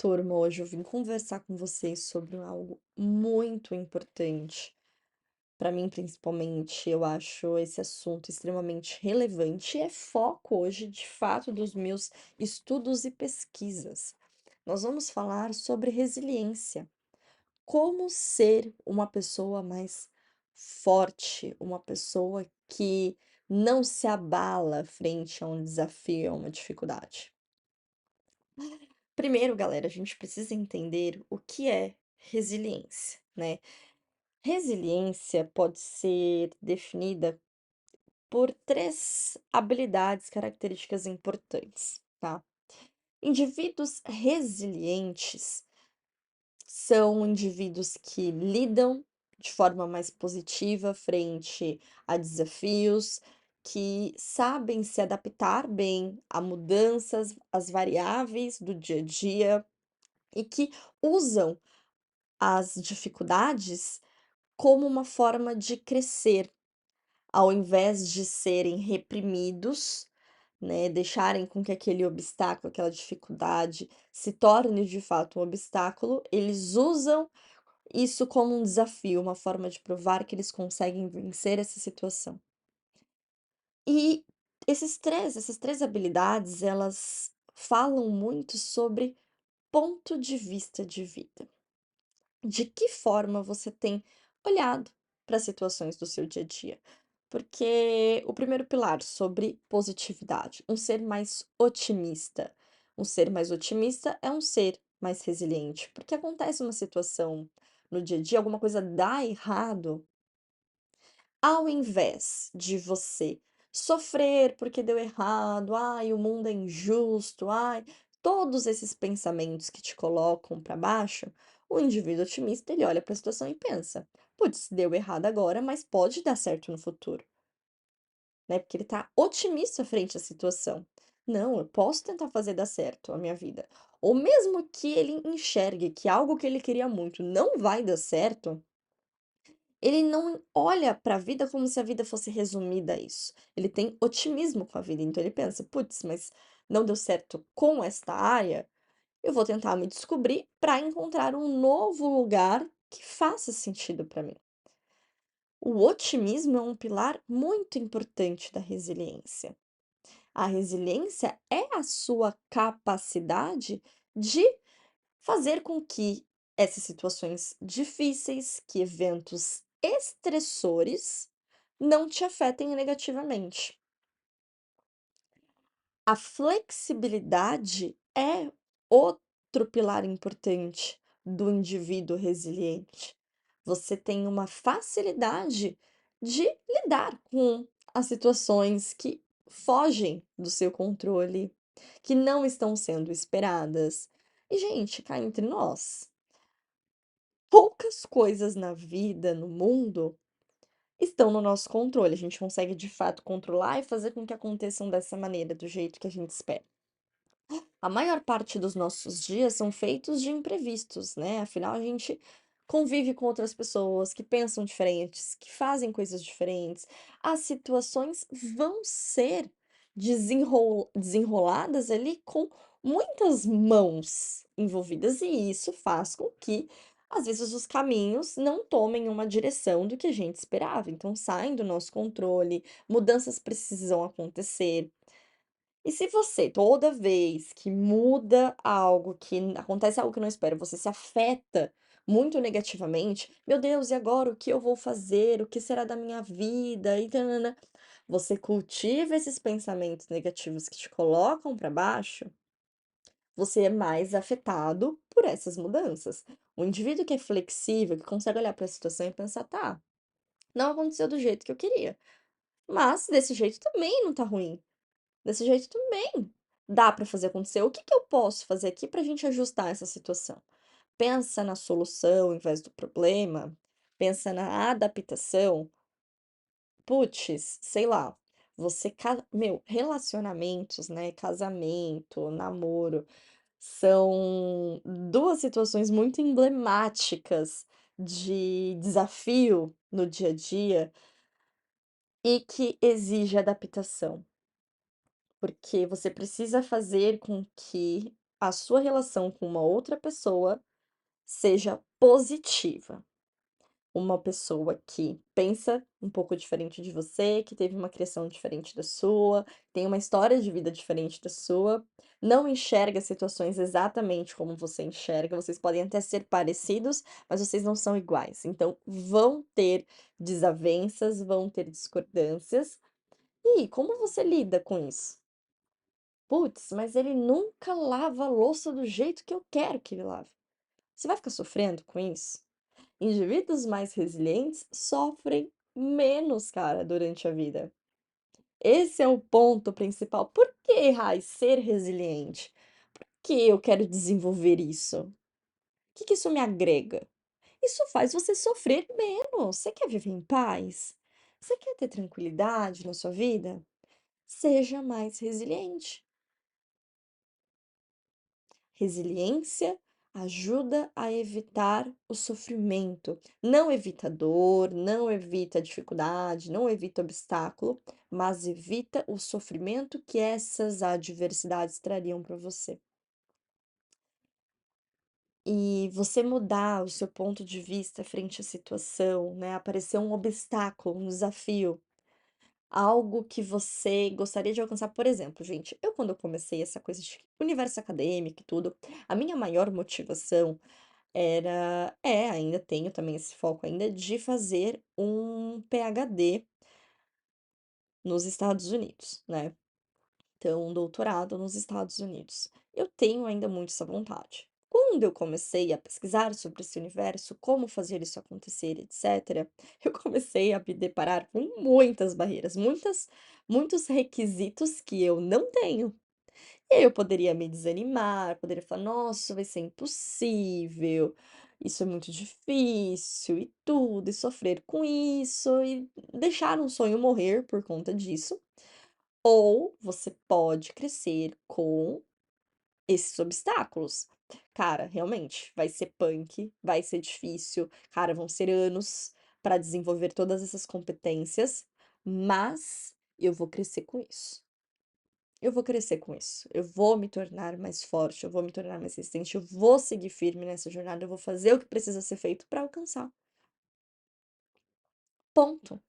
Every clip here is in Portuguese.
turma, hoje eu vim conversar com vocês sobre algo muito importante. Para mim, principalmente, eu acho esse assunto extremamente relevante e é foco hoje, de fato, dos meus estudos e pesquisas. Nós vamos falar sobre resiliência. Como ser uma pessoa mais forte, uma pessoa que não se abala frente a um desafio, a uma dificuldade. Primeiro, galera, a gente precisa entender o que é resiliência, né? Resiliência pode ser definida por três habilidades características importantes, tá? Indivíduos resilientes são indivíduos que lidam de forma mais positiva frente a desafios, que sabem se adaptar bem a mudanças, às variáveis do dia a dia e que usam as dificuldades como uma forma de crescer, ao invés de serem reprimidos, né, deixarem com que aquele obstáculo, aquela dificuldade se torne de fato um obstáculo, eles usam isso como um desafio, uma forma de provar que eles conseguem vencer essa situação. E essas três habilidades, elas falam muito sobre ponto de vista de vida. De que forma você tem olhado para as situações do seu dia a dia? Porque o primeiro pilar sobre positividade, um ser mais otimista. Um ser mais otimista é um ser mais resiliente, porque acontece uma situação no dia a dia, alguma coisa dá errado, ao invés de você sofrer porque deu errado, ai, o mundo é injusto, ai, todos esses pensamentos que te colocam para baixo, o indivíduo otimista, ele olha para a situação e pensa: "Putz, deu errado agora, mas pode dar certo no futuro", né, porque ele tá otimista frente à situação. "Não, eu posso tentar fazer dar certo a minha vida". Ou mesmo que ele enxergue que algo que ele queria muito não vai dar certo, ele não olha para a vida como se a vida fosse resumida a isso. Ele tem otimismo com a vida, então ele pensa: "Putz, mas não deu certo com esta área, eu vou tentar me descobrir para encontrar um novo lugar que faça sentido para mim". O otimismo é um pilar muito importante da resiliência. A resiliência é a sua capacidade de fazer com que essas situações difíceis, que eventos estressores, não te afetem negativamente. A flexibilidade é outro pilar importante do indivíduo resiliente. Você tem uma facilidade de lidar com as situações que fogem do seu controle, que não estão sendo esperadas. E, gente, cá entre nós, poucas coisas na vida, no mundo, estão no nosso controle. A gente consegue de fato controlar e fazer com que aconteçam dessa maneira, do jeito que a gente espera. A maior parte dos nossos dias são feitos de imprevistos, né? Afinal, a gente convive com outras pessoas que pensam diferentes, que fazem coisas diferentes. As situações vão ser desenroladas ali com muitas mãos envolvidas, e isso faz com que, às vezes, os caminhos não tomem uma direção do que a gente esperava. Então, saem do nosso controle, mudanças precisam acontecer. E se você, toda vez que muda algo, que acontece algo que não espera, você se afeta muito negativamente, meu Deus, e agora o que eu vou fazer? O que será da minha vida? E tã Você cultiva esses pensamentos negativos que te colocam para baixo, você é mais afetado por essas mudanças. O indivíduo que é flexível, que consegue olhar para a situação e pensar, tá, não aconteceu do jeito que eu queria, mas desse jeito também não tá ruim. Desse jeito também dá para fazer acontecer. O que que eu posso fazer aqui para a gente ajustar essa situação? Pensa na solução ao invés do problema, pensa na adaptação. Puts, sei lá, relacionamentos, né, casamento, namoro, são 2 situações muito emblemáticas de desafio no dia a dia e que exige adaptação. Porque você precisa fazer com que a sua relação com uma outra pessoa seja positiva. Uma pessoa que pensa um pouco diferente de você, que teve uma criação diferente da sua, tem uma história de vida diferente da sua, não enxerga situações exatamente como você enxerga, vocês podem até ser parecidos, mas vocês não são iguais. Então, vão ter desavenças, vão ter discordâncias. E como você lida com isso? Putz, mas ele nunca lava a louça do jeito que eu quero que ele lave. Você vai ficar sofrendo com isso? Indivíduos mais resilientes sofrem menos, cara, durante a vida. Esse é o ponto principal. Por que, Rai, ser resiliente? Por que eu quero desenvolver isso? O que que isso me agrega? Isso faz você sofrer menos. Você quer viver em paz? Você quer ter tranquilidade na sua vida? Seja mais resiliente. Resiliência ajuda a evitar o sofrimento. Não evita dor, não evita dificuldade, não evita obstáculo, mas evita o sofrimento que essas adversidades trariam para você. E você mudar o seu ponto de vista frente à situação, né? Aparecer um obstáculo, um desafio, algo que você gostaria de alcançar. Por exemplo, gente, eu quando eu comecei essa coisa de universo acadêmico e tudo, a minha maior motivação ainda tenho também esse foco ainda de fazer um PhD nos Estados Unidos, né. Então, um doutorado nos Estados Unidos. Eu tenho ainda muito essa vontade. Quando eu comecei a pesquisar sobre esse universo, como fazer isso acontecer, etcétera, eu comecei a me deparar com muitas barreiras, muitos requisitos que eu não tenho. E aí eu poderia me desanimar, poderia falar: "Nossa, vai ser impossível, isso é muito difícil e tudo", e sofrer com isso e deixar um sonho morrer por conta disso. Ou você pode crescer com esses obstáculos. Cara, realmente, vai ser punk, vai ser difícil, cara, vão ser anos para desenvolver todas essas competências, mas eu vou crescer com isso. Eu vou crescer com isso. Eu vou me tornar mais forte, eu vou me tornar mais resistente, eu vou seguir firme nessa jornada, eu vou fazer o que precisa ser feito para alcançar. Ponto.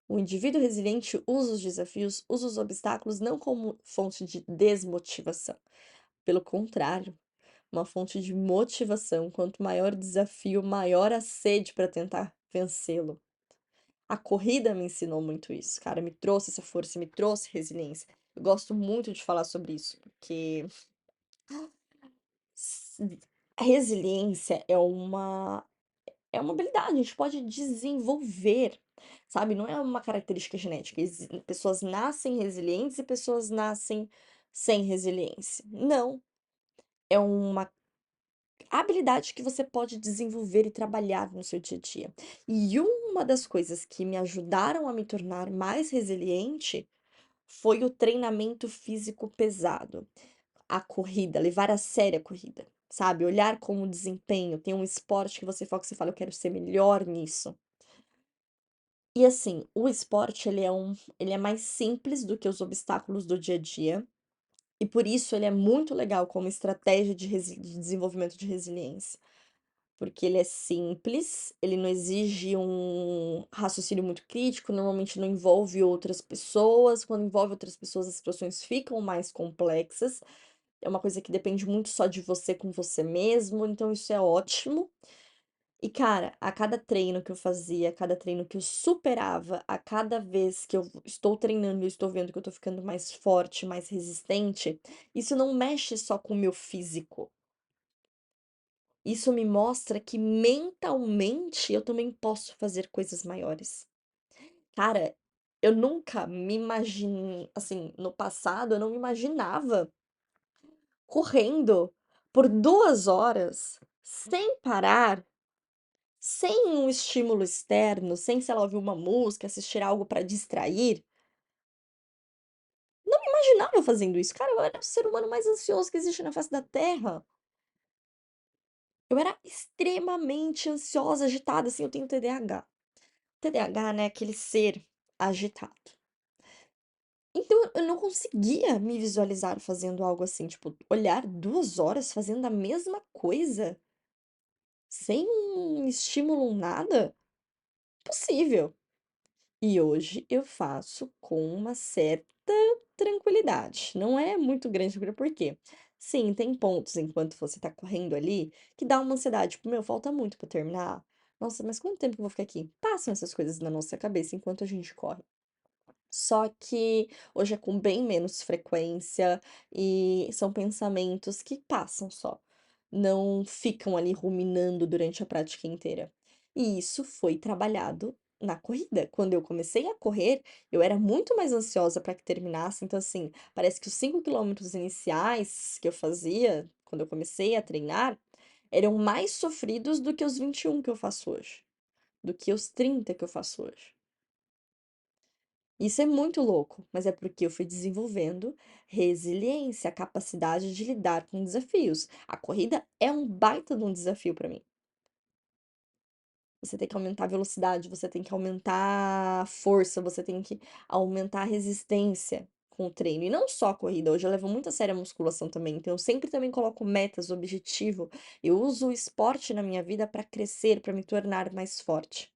O indivíduo resiliente usa os desafios, usa os obstáculos não como fonte de desmotivação. Pelo contrário, uma fonte de motivação. Quanto maior o desafio, maior a sede para tentar vencê-lo. A corrida me ensinou muito isso, cara, me trouxe essa força, me trouxe resiliência. Eu gosto muito de falar sobre isso, porque S a resiliência é uma habilidade, a gente pode desenvolver, sabe, não é uma característica genética, pessoas nascem resilientes e pessoas nascem sem resiliência. Não, é uma habilidade que você pode desenvolver e trabalhar no seu dia a dia. E uma das coisas que me ajudaram a me tornar mais resiliente foi o treinamento físico pesado. A corrida, levar a sério a corrida, sabe, olhar como desempenho, tem um esporte que você foca, você fala: "Eu quero ser melhor nisso". E assim, o esporte ele é mais simples do que os obstáculos do dia a dia, e por isso ele é muito legal como estratégia de desenvolvimento de resiliência, porque ele é simples, ele não exige um raciocínio muito crítico, normalmente não envolve outras pessoas, quando envolve outras pessoas as situações ficam mais complexas. É uma coisa que depende muito só de você com você mesmo, então isso é ótimo. E cara, a cada treino que eu fazia, a cada treino que eu superava, a cada vez que eu estou treinando e eu estou vendo que eu tô ficando mais forte, mais resistente, isso não mexe só com o meu físico. Isso me mostra que mentalmente eu também posso fazer coisas maiores. Cara, eu nunca me imagine assim, no passado eu não me imaginava correndo por 2 horas, sem parar, sem um estímulo externo, sem, sei lá, ouvir uma música, assistir algo para distrair. Não me imaginava fazendo isso. Cara, eu era o ser humano mais ansioso que existe na face da terra. Eu era extremamente ansiosa, agitada, assim, eu tenho TDAH. TDAH, né, aquele ser agitado. Então eu não conseguia me visualizar fazendo algo assim, tipo, olhar 2 horas fazendo a mesma coisa, sem um estímulo, nada, possível. E hoje eu faço com uma certa tranquilidade, não é muito grande, por quê? Sim, tem pontos enquanto você tá correndo ali, que dá uma ansiedade, tipo: "Meu, falta muito pra terminar. Nossa, mas quanto tempo que eu vou ficar aqui?". Passam essas coisas na nossa cabeça enquanto a gente corre. Só que hoje é com bem menos frequência e são pensamentos que passam só, não ficam ali ruminando durante a prática inteira. E isso foi trabalhado na corrida. Quando eu comecei a correr, eu era muito mais ansiosa para que terminasse. Então, assim, parece que os 5 quilômetros iniciais que eu fazia, quando eu comecei a treinar, eram mais sofridos do que os 21 que eu faço hoje, do que os 30 que eu faço hoje. Isso é muito louco, mas é porque eu fui desenvolvendo resiliência, a capacidade de lidar com desafios. A corrida é um baita de um desafio para mim. Você tem que aumentar a velocidade, você tem que aumentar a força, você tem que aumentar a resistência com o treino. E não só a corrida, hoje eu levo muito a sério a musculação também, então eu sempre também coloco metas, objetivo. Eu uso o esporte na minha vida para crescer, para me tornar mais forte.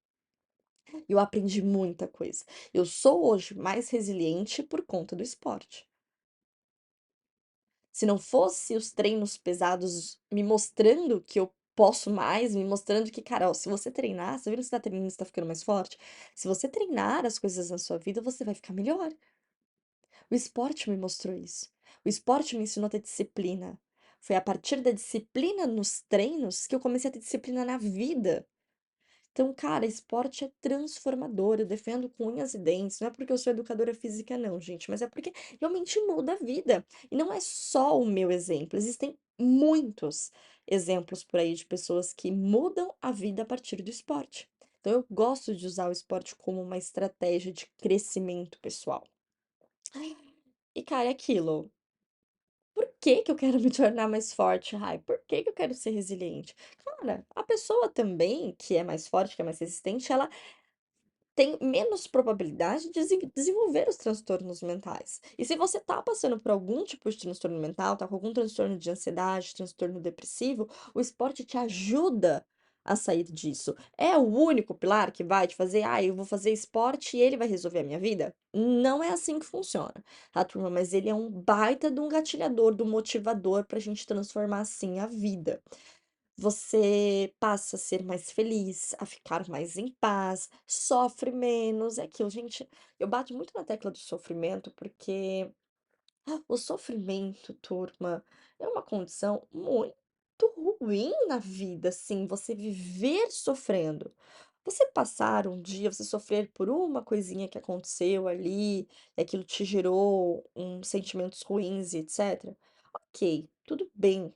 E eu aprendi muita coisa. Eu sou hoje mais resiliente por conta do esporte. Se não fosse os treinos pesados me mostrando que eu posso mais, me mostrando que, cara, ó, se você treinar, você viu que você tá treinando, você tá ficando mais forte? Se você treinar as coisas na sua vida, você vai ficar melhor. O esporte me mostrou isso. O esporte me ensinou a ter disciplina. Foi a partir da disciplina nos treinos que eu comecei a ter disciplina na vida. Então, cara, esporte é transformador, eu defendo com unhas e dentes. Não é porque eu sou educadora física, não, gente, mas é porque realmente muda a vida. E não é só o meu exemplo, existem muitos exemplos por aí de pessoas que mudam a vida a partir do esporte. Então, eu gosto de usar o esporte como uma estratégia de crescimento pessoal. E, cara, é aquilo. Por que que eu quero me tornar mais forte? Ai, por que que eu quero ser resiliente? Cara, a pessoa também que é mais forte, que é mais resistente, ela tem menos probabilidade de desenvolver os transtornos mentais. E se você tá passando por algum tipo de transtorno mental, tá com algum transtorno de ansiedade, transtorno depressivo, o esporte te ajuda a sair disso. É o único pilar que vai te fazer, ah, eu vou fazer esporte e ele vai resolver a minha vida? Não é assim que funciona, tá, turma? Mas ele é um baita de um gatilhador, do motivador pra gente transformar assim a vida. Você passa a ser mais feliz, a ficar mais em paz, sofre menos, é aquilo, gente, eu bato muito na tecla do sofrimento, porque o sofrimento, turma, é uma condição muito ruim na vida, assim, você viver sofrendo. Você passar um dia, você sofrer por uma coisinha que aconteceu ali, e aquilo te gerou sentimentos ruins e etc. Ok, tudo bem.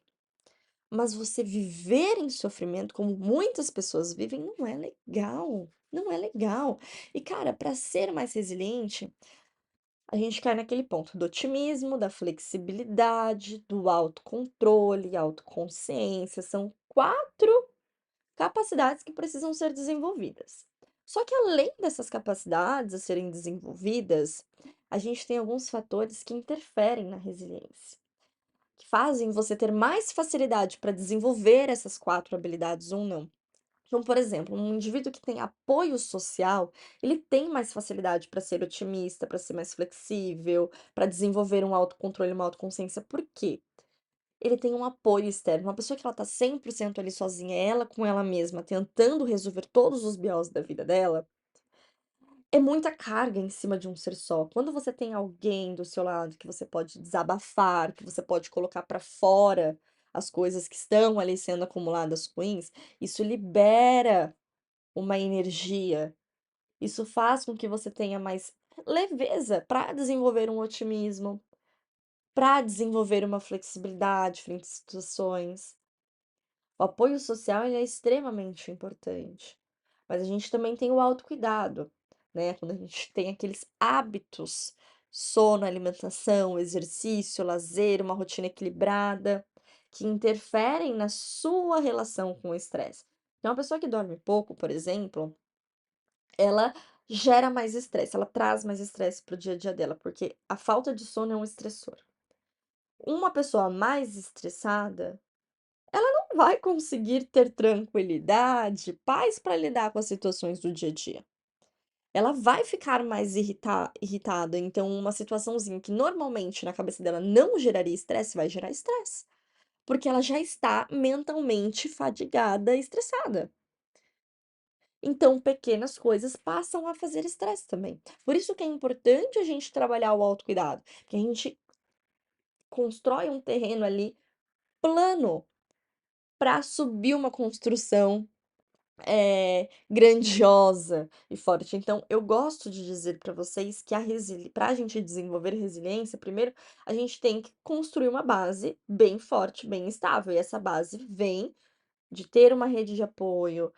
Mas você viver em sofrimento, como muitas pessoas vivem, não é legal. Não é legal. E, cara, para ser mais resiliente, a gente cai naquele ponto do otimismo, da flexibilidade, do autocontrole, autoconsciência. São 4 capacidades que precisam ser desenvolvidas. Só que além dessas capacidades a serem desenvolvidas, a gente tem alguns fatores que interferem na resiliência, que fazem você ter mais facilidade para desenvolver essas 4 habilidades ou não. Então, por exemplo, um indivíduo que tem apoio social, ele tem mais facilidade para ser otimista, para ser mais flexível, para desenvolver um autocontrole, uma autoconsciência. Por quê? Ele tem um apoio externo. Uma pessoa que ela tá 100% ali sozinha, ela com ela mesma, tentando resolver todos os BOs da vida dela, é muita carga em cima de um ser só. Quando você tem alguém do seu lado que você pode desabafar, que você pode colocar para fora as coisas que estão ali sendo acumuladas ruins, isso libera uma energia. Isso faz com que você tenha mais leveza para desenvolver um otimismo, para desenvolver uma flexibilidade frente a situações. O apoio social ele é extremamente importante, mas a gente também tem o autocuidado, né? Quando a gente tem aqueles hábitos, sono, alimentação, exercício, lazer, uma rotina equilibrada, que interferem na sua relação com o estresse. Então, uma pessoa que dorme pouco, por exemplo, ela gera mais estresse, ela traz mais estresse para o dia a dia dela, porque a falta de sono é um estressor. Uma pessoa mais estressada, ela não vai conseguir ter tranquilidade, paz para lidar com as situações do dia a dia. Ela vai ficar mais irritada, então uma situaçãozinha que normalmente na cabeça dela não geraria estresse, vai gerar estresse, porque ela já está mentalmente fadigada e estressada. Então pequenas coisas passam a fazer estresse também. Por isso que é importante a gente trabalhar o autocuidado, que a gente constrói um terreno ali plano para subir uma construção grandiosa e forte. Então, eu gosto de dizer para vocês que para a gente desenvolver resiliência, primeiro a gente tem que construir uma base bem forte, bem estável. E essa base vem de ter uma rede de apoio,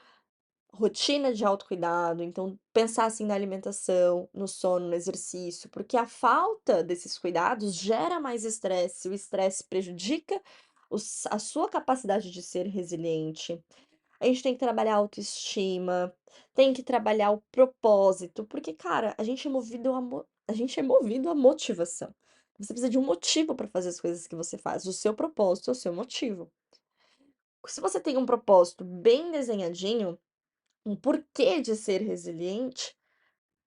rotina de autocuidado, então pensar assim na alimentação, no sono, no exercício, porque a falta desses cuidados gera mais estresse, o estresse prejudica a sua capacidade de ser resiliente. A gente tem que trabalhar a autoestima, tem que trabalhar o propósito, porque, cara, a gente é movido à motivação. Você precisa de um motivo para fazer as coisas que você faz, o seu propósito é o seu motivo. Se você tem um propósito bem desenhadinho, um porquê de ser resiliente,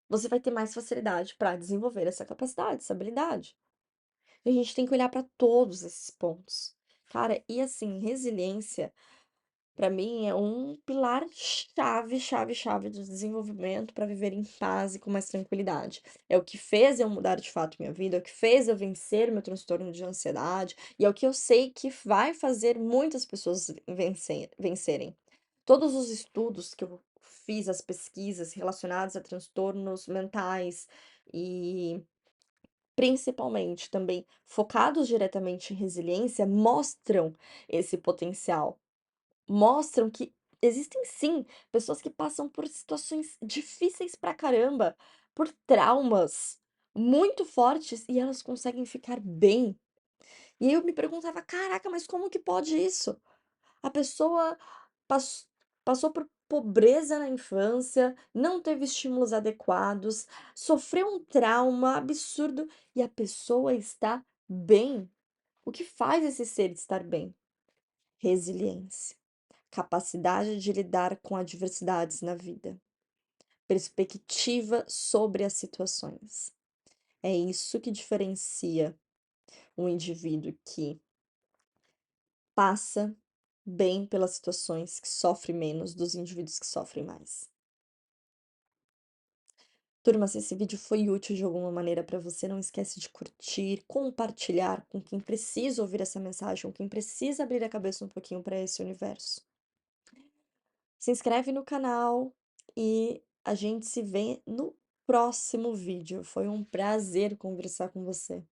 você vai ter mais facilidade para desenvolver essa capacidade, essa habilidade. E a gente tem que olhar para todos esses pontos. Cara, e assim, resiliência para mim é um pilar chave, chave, chave do desenvolvimento para viver em paz e com mais tranquilidade. É o que fez eu mudar de fato minha vida, é o que fez eu vencer meu transtorno de ansiedade, e é o que eu sei que vai fazer muitas pessoas vencerem. Todos os estudos que eu fiz, as pesquisas relacionadas a transtornos mentais e principalmente também focados diretamente em resiliência, mostram esse potencial. Mostram que existem sim pessoas que passam por situações difíceis pra caramba, por traumas muito fortes e elas conseguem ficar bem. E aí eu me perguntava: "Caraca, mas como que pode isso?" A pessoa pass passou por pobreza na infância, não teve estímulos adequados, sofreu um trauma absurdo e a pessoa está bem. O que faz esse ser estar bem? Resiliência. Capacidade de lidar com adversidades na vida, perspectiva sobre as situações. É isso que diferencia um indivíduo que passa bem pelas situações, que sofre menos, dos indivíduos que sofrem mais. Turma, se esse vídeo foi útil de alguma maneira para você, não esquece de curtir, compartilhar com quem precisa ouvir essa mensagem, com quem precisa abrir a cabeça um pouquinho para esse universo. Se inscreve no canal e a gente se vê no próximo vídeo. Foi um prazer conversar com você.